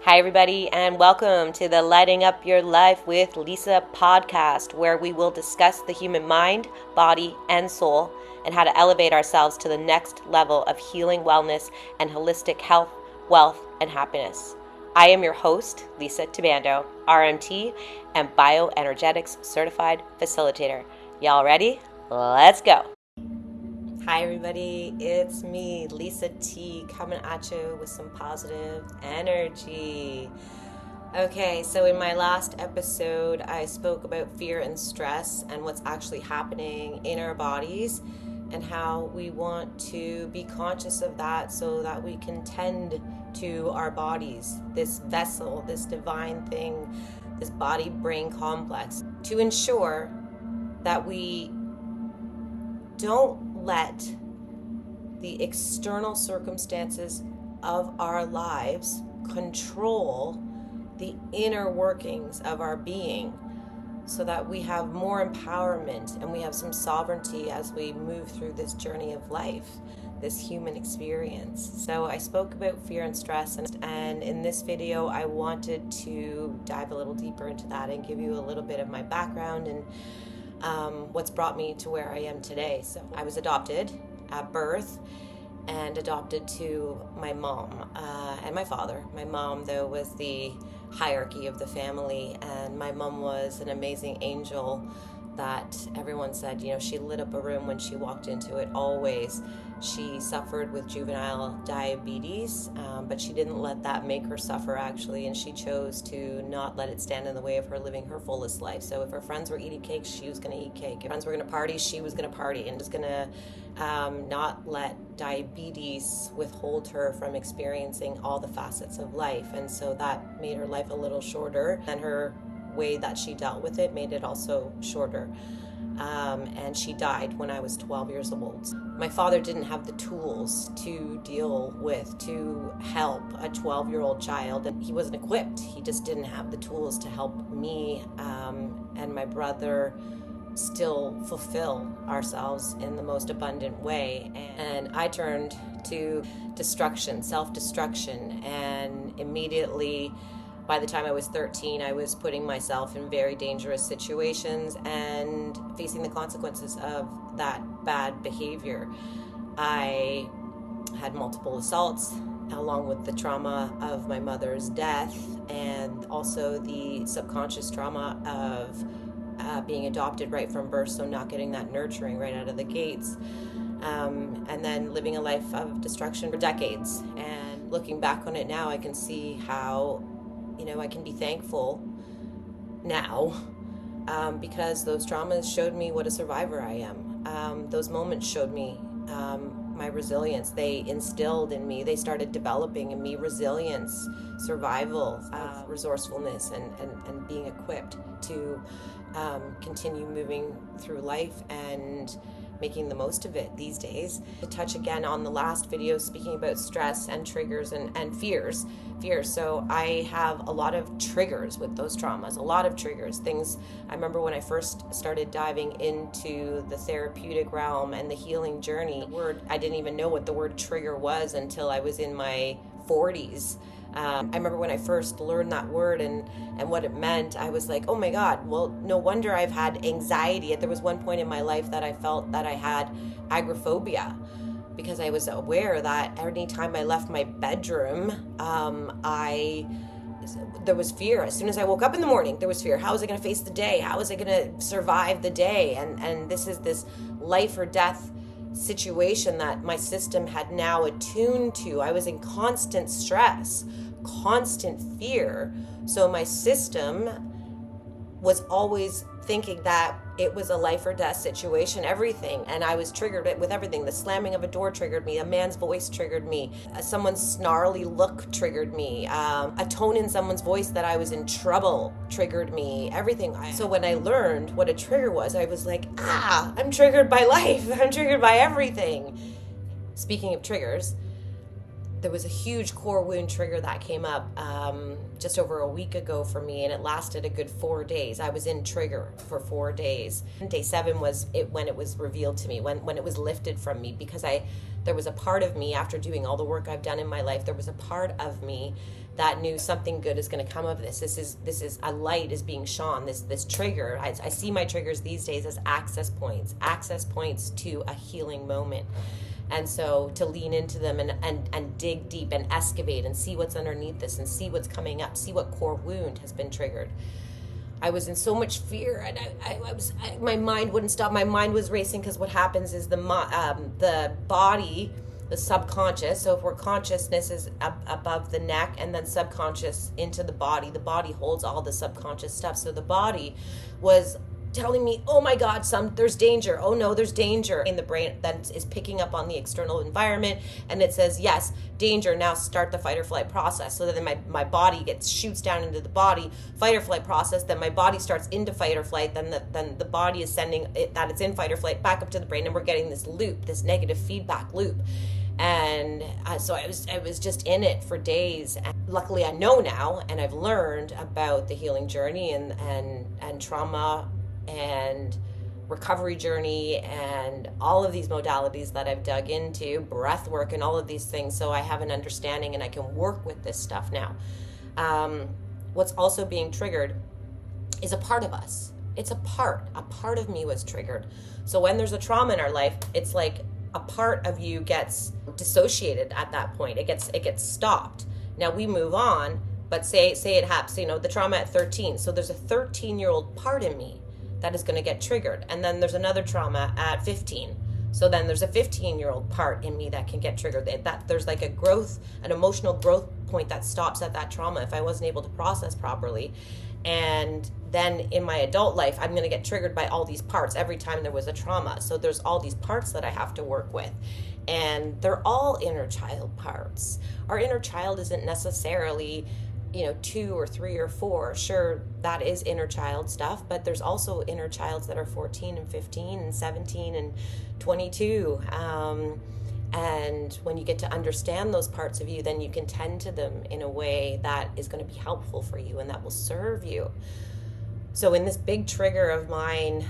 Hi, everybody, and welcome to the Lighting Up Your Life with Lisa podcast, where we will discuss the human mind, body, and soul, and how to elevate ourselves to the next level of healing, wellness, and holistic health, wealth, and happiness. I am your host, Lisa Tabando, RMT and Bioenergetics Certified Facilitator. Y'all ready? Let's go. Hi, everybody. It's me, Lisa T, coming at you with some positive energy. Okay, so in my last episode, I spoke about fear and stress and what's actually happening in our bodies and how we want to be conscious of that so that we can tend to our bodies, this vessel, this divine thing, this body-brain complex, to ensure that we don't let the external circumstances of our lives control the inner workings of our being, so that we have more empowerment and we have some sovereignty as we move through this journey of life, this human experience. So I spoke about fear and stress, and in this video I wanted to dive a little deeper into that and give you a little bit of my background and what's brought me to where I am today. So I was adopted at birth and adopted to my mom and my father. My mom, though, was the hierarchy of the family, and my mom was an amazing angel that everyone said, she lit up a room when she walked into it, always. She suffered with juvenile diabetes, but she didn't let that make her suffer, actually, and she chose to not let it stand in the way of her living her fullest life. So if her friends were eating cake, she was going to eat cake. If friends were going to party, she was going to party, and just going to not let diabetes withhold her from experiencing all the facets of life. And so that made her life a little shorter, and her way that she dealt with it made it also shorter. And she died when I was 12 years old. My father didn't have the tools to deal with, to help a 12-year-old child, and he wasn't equipped. He just didn't have the tools to help me and my brother still fulfill ourselves in the most abundant way. And I turned to destruction, self-destruction, and immediately, by the time I was 13, I was putting myself in very dangerous situations and facing the consequences of that bad behavior. I had multiple assaults, along with the trauma of my mother's death, and also the subconscious trauma of being adopted right from birth, so not getting that nurturing right out of the gates, and then living a life of destruction for decades. And looking back on it now, I can see how I can be thankful now because those traumas showed me what a survivor I am. Those moments showed me my resilience. They instilled in me, they started developing in me resilience, survival, resourcefulness, and being equipped to continue moving through life and making the most of it these days. To touch again on the last video, speaking about stress and triggers and fears. So I have a lot of triggers with those traumas, a lot of triggers. Things I remember when I first started diving into the therapeutic realm and the healing journey. I didn't even know what the word trigger was until I was in my 40s. I remember when I first learned that word and what it meant, I was like, oh my God, well, no wonder I've had anxiety. There was one point in my life that I felt that I had agoraphobia, because I was aware that any time I left my bedroom, there was fear. As soon as I woke up in the morning, there was fear. How was I going to face the day? How was I going to survive the day? And this is this life or death situation that my system had now attuned to. I was in constant stress, constant fear. So my system was always thinking that it was a life or death situation, everything. And I was triggered with everything. The slamming of a door triggered me. A man's voice triggered me. Someone's snarly look triggered me. A tone in someone's voice that I was in trouble triggered me. Everything. So when I learned what a trigger was, I was like, I'm triggered by life. I'm triggered by everything. Speaking of triggers, there was a huge core wound trigger that came up just over a week ago for me, and it lasted a good 4 days. I was in trigger for 4 days. Day 7 was when it was revealed to me, when it was lifted from me, because there was a part of me, after doing all the work I've done in my life, there was a part of me that knew something good is going to come of this. This is a light is being shone. This trigger. I see my triggers these days as access points to a healing moment. And so to lean into them and dig deep and excavate and see what's underneath this and see what's coming up, see what core wound has been triggered. I was in so much fear, and my mind wouldn't stop. My mind was racing, because what happens is the body, the subconscious, so if we're consciousness is above the neck and then subconscious into the body holds all the subconscious stuff. So the body was telling me, oh my God, there's danger. Oh no, there's danger. In the brain that is picking up on the external environment, and it says, yes, danger, now start the fight or flight process. So then my body shoots down into the body, fight or flight process, then my body starts into fight or flight, then the body is sending it that it's in fight or flight back up to the brain, and we're getting this loop, this negative feedback loop. And so I was just in it for days. And luckily I know now, and I've learned about the healing journey and trauma and recovery journey and all of these modalities that I've dug into, breath work and all of these things. So I have an understanding and I can work with this stuff now. What's also being triggered is a part of us. It's a part of me was triggered. So when there's a trauma in our life, it's like a part of you gets dissociated at that point. It gets stopped. Now we move on, but say it happens, the trauma at 13. So there's a 13-year-old part in me that is going to get triggered. And then there's another trauma at 15. So then there's a 15-year-old part in me that can get triggered. That there's like an emotional growth point that stops at that trauma if I wasn't able to process properly. And then in my adult life, I'm going to get triggered by all these parts every time there was a trauma. So there's all these parts that I have to work with. And they're all inner child parts. Our inner child isn't necessarily 2 or 3 or 4. Sure, that is inner child stuff, but there's also inner childs that are 14 and 15 and 17 and 22. And when you get to understand those parts of you, then you can tend to them in a way that is going to be helpful for you and that will serve you. So in this big trigger of mine,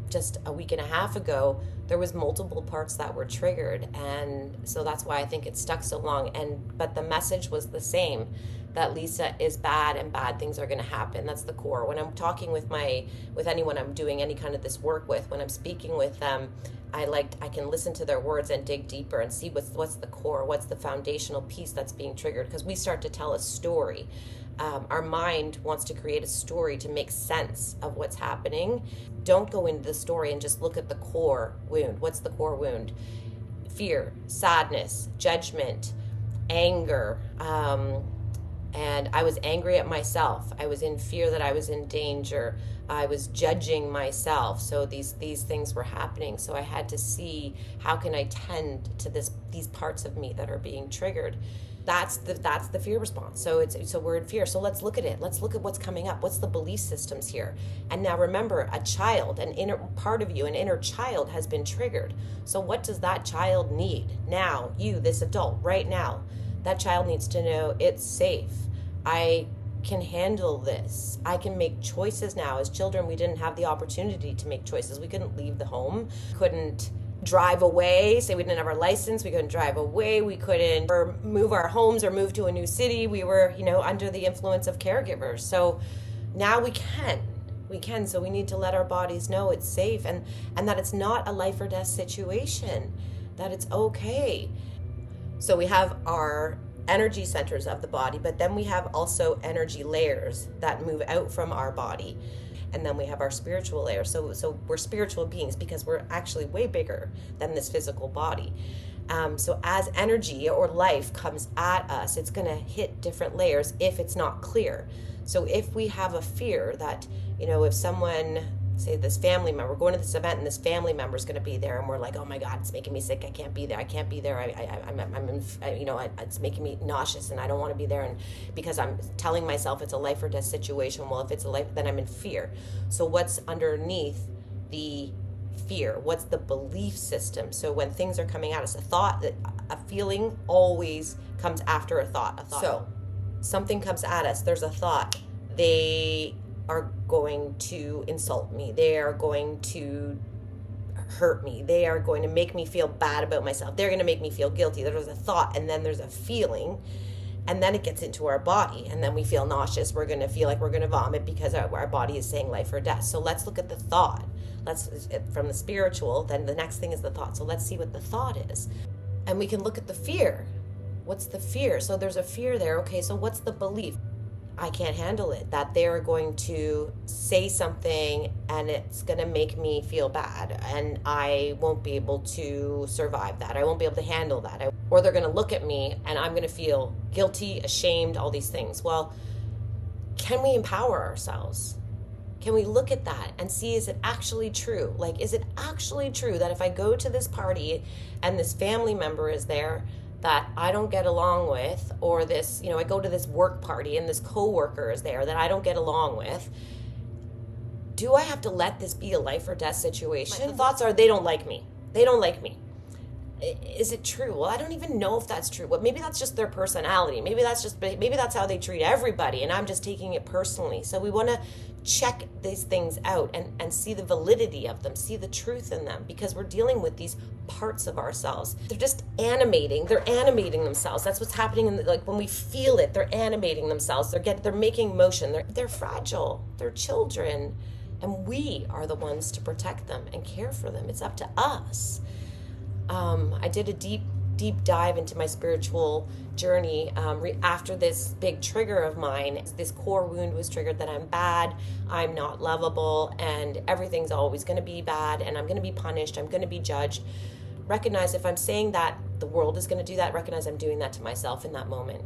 just a week and a half ago, there was multiple parts that were triggered. And so that's why I think it stuck so long. But the message was the same, that Lisa is bad and bad things are going to happen. That's the core. When I'm talking with anyone I'm doing any kind of this work with, when I'm speaking with them, I can listen to their words and dig deeper and see what's the core, what's the foundational piece that's being triggered, because we start to tell a story. Our mind wants to create a story to make sense of what's happening. Don't go into the story and just look at the core wound. What's the core wound? Fear, sadness, judgment, anger. And I was angry at myself. I was in fear that I was in danger. I was judging myself. So these things were happening. So I had to see, how can I tend to these parts of me that are being triggered? That's the fear response. So we're in fear. So let's look at it. Let's look at what's coming up. What's the belief systems here? And now remember, a child, an inner part of you, an inner child has been triggered. So what does that child need now? You, this adult, right now, that child needs to know it's safe. I can handle this. I can make choices now. As children, we didn't have the opportunity to make choices. We couldn't leave the home, couldn't drive away, say we didn't have our license, we couldn't drive away, we couldn't move our homes or move to a new city. We were, under the influence of caregivers. So now we can. So we need to let our bodies know it's safe and that it's not a life or death situation, that it's okay. So we have our energy centers of the body, but then we have also energy layers that move out from our body. And then we have our spiritual layer. So we're spiritual beings because we're actually way bigger than this physical body. So as energy or life comes at us, it's going to hit different layers if it's not clear. So if we have a fear that, if someone, say this family member, we're going to this event and this family member is going to be there, and we're like, oh my God, it's making me sick. I can't be there. It's making me nauseous and I don't want to be there. And because I'm telling myself it's a life or death situation. Well, if it's a life, then I'm in fear. So what's underneath the fear? What's the belief system? So when things are coming at us, a feeling always comes after a thought. So something comes at us. There's a thought. They are going to insult me. They are going to hurt me. They are going to make me feel bad about myself. They're going to make me feel guilty. There's a thought and then there's a feeling. And then it gets into our body, and then we feel nauseous. We're going to feel like we're going to vomit because our body is saying life or death. So let's look at the thought. From the spiritual, then the next thing is the thought. So let's see what the thought is. And we can look at the fear. What's the fear? So there's a fear there. Okay, so what's the belief? I can't handle it, that they're going to say something and it's going to make me feel bad, and I won't be able to survive that. I won't be able to handle that. Or they're going to look at me and I'm going to feel guilty, ashamed, all these things. Well, can we empower ourselves? Can we look at that and see, is it actually true? Like, is it actually true that if I go to this party and this family member is there that I don't get along with, or this, I go to this work party and this coworker is there that I don't get along with, do I have to let this be a life or death situation? The thoughts are, they don't like me. They don't like me. Is it true? Well, I don't even know if that's true. But maybe that's just their personality. Maybe that's how they treat everybody, and I'm just taking it personally. So we want to check these things out and see the validity of them, see the truth in them, because we're dealing with these parts of ourselves. They're just animating. They're animating themselves. That's what's happening. When we feel it, they're animating themselves. They're making motion. They're fragile. They're children, and we are the ones to protect them and care for them. It's up to us. I did a deep dive into my spiritual journey after this big trigger of mine. This core wound was triggered that I'm bad, I'm not lovable, and everything's always going to be bad, and I'm going to be punished, I'm going to be judged. Recognize if I'm saying that the world is going to do that, recognize I'm doing that to myself in that moment.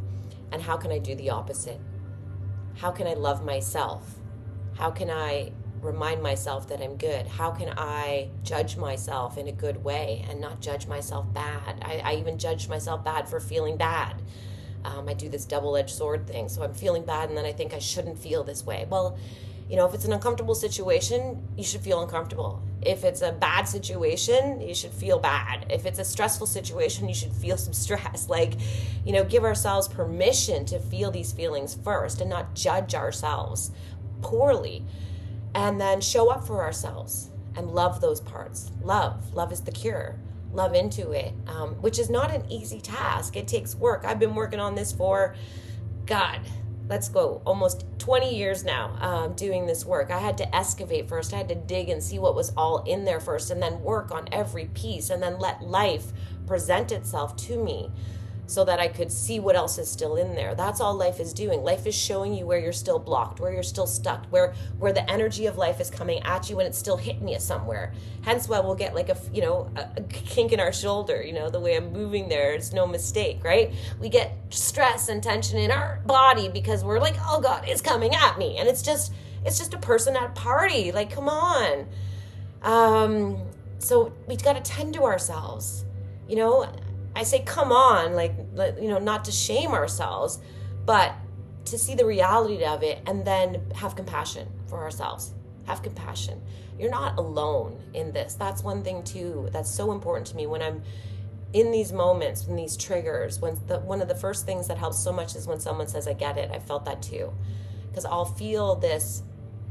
And how can I do the opposite? How can I love myself? How can I remind myself that I'm good? How can I judge myself in a good way and not judge myself bad? I even judge myself bad for feeling bad. I do this double-edged sword thing. So I'm feeling bad and then I think I shouldn't feel this way. Well, if it's an uncomfortable situation, you should feel uncomfortable. If it's a bad situation, you should feel bad. If it's a stressful situation, you should feel some stress. Give ourselves permission to feel these feelings first and not judge ourselves poorly. And then show up for ourselves and love those parts. Love is the cure. Love into it, which is not an easy task. It takes work. I've been working on this for, almost 20 years now, doing this work. I had to excavate first. I had to dig and see what was all in there first, and then work on every piece, and then let life present itself to me so that I could see what else is still in there. That's all life is doing. Life is showing you where you're still blocked, where you're still stuck, where the energy of life is coming at you and it's still hitting you somewhere. Hence why we'll get a kink in our shoulder, the way I'm moving there, it's no mistake, right? We get stress and tension in our body because we're like, oh God, it's coming at me. And it's just a person at a party. Come on. So we got to tend to ourselves, I say, come on, not to shame ourselves, but to see the reality of it and then have compassion for ourselves. Have compassion. You're not alone in this. That's one thing too. That's so important to me when I'm in these moments, in these triggers. One of the first things that helps so much is when someone says, I get it. I felt that too. Because I'll feel this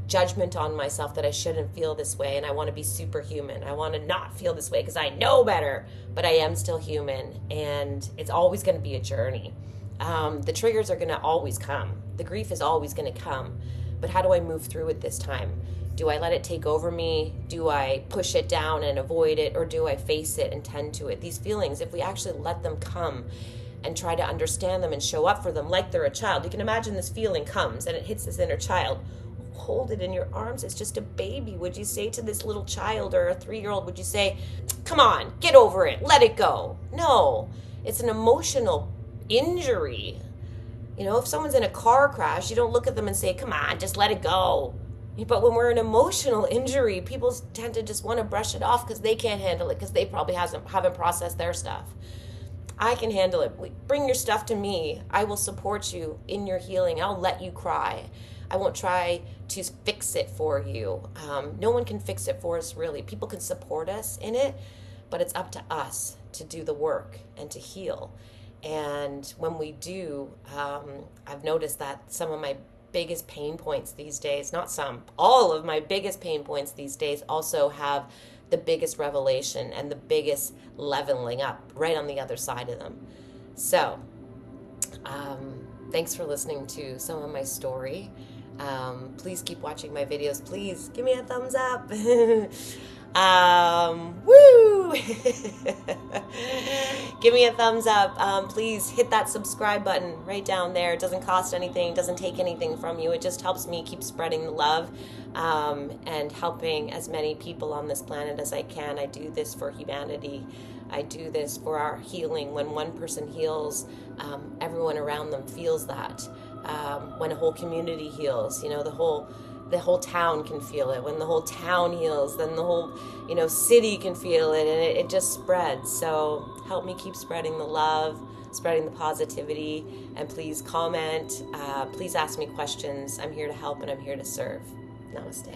judgment on myself that I shouldn't feel this way, and I want to be superhuman. I want to not feel this way because I know better, but I am still human, and it's always going to be a journey. The triggers are going to always come. The grief is always going to come, but how do I move through it this time? Do I let it take over me? Do I push it down and avoid it, or do I face it and tend to it? These feelings, if we actually let them come and try to understand them and show up for them like they're a child, you can imagine this feeling comes and it hits this inner child. Hold it in your arms. It's just a baby. Would you say to this little child or a 3-year-old, would you say, come on, get over it, let it go? No, it's an emotional injury. If someone's in a car crash, you don't look at them and say, come on, just let it go. But when we're an emotional injury, people tend to just want to brush it off because they can't handle it, because they probably haven't processed their stuff. I can handle it. Bring your stuff to me. I will support you in your healing. I'll let you cry. I won't try to fix it for you. No one can fix it for us, really. People can support us in it, but it's up to us to do the work and to heal. And when we do, I've noticed that some of my biggest pain points these days, all of my biggest pain points these days also have the biggest revelation and the biggest leveling up right on the other side of them. So, Thanks for listening to some of my story. Please keep watching my videos. Please give me a thumbs up. Woo! Give me a thumbs up. Please hit that subscribe button right down there. It doesn't cost anything, doesn't take anything from you. It just helps me keep spreading the love and helping as many people on this planet as I can. I do this for humanity. I do this for our healing. When one person heals, everyone around them feels that. When a whole community heals, the whole town can feel it. When the whole town heals, then the whole, city can feel it, and it just spreads. So help me keep spreading the love, spreading the positivity, and please comment. Please ask me questions. I'm here to help and I'm here to serve. Namaste.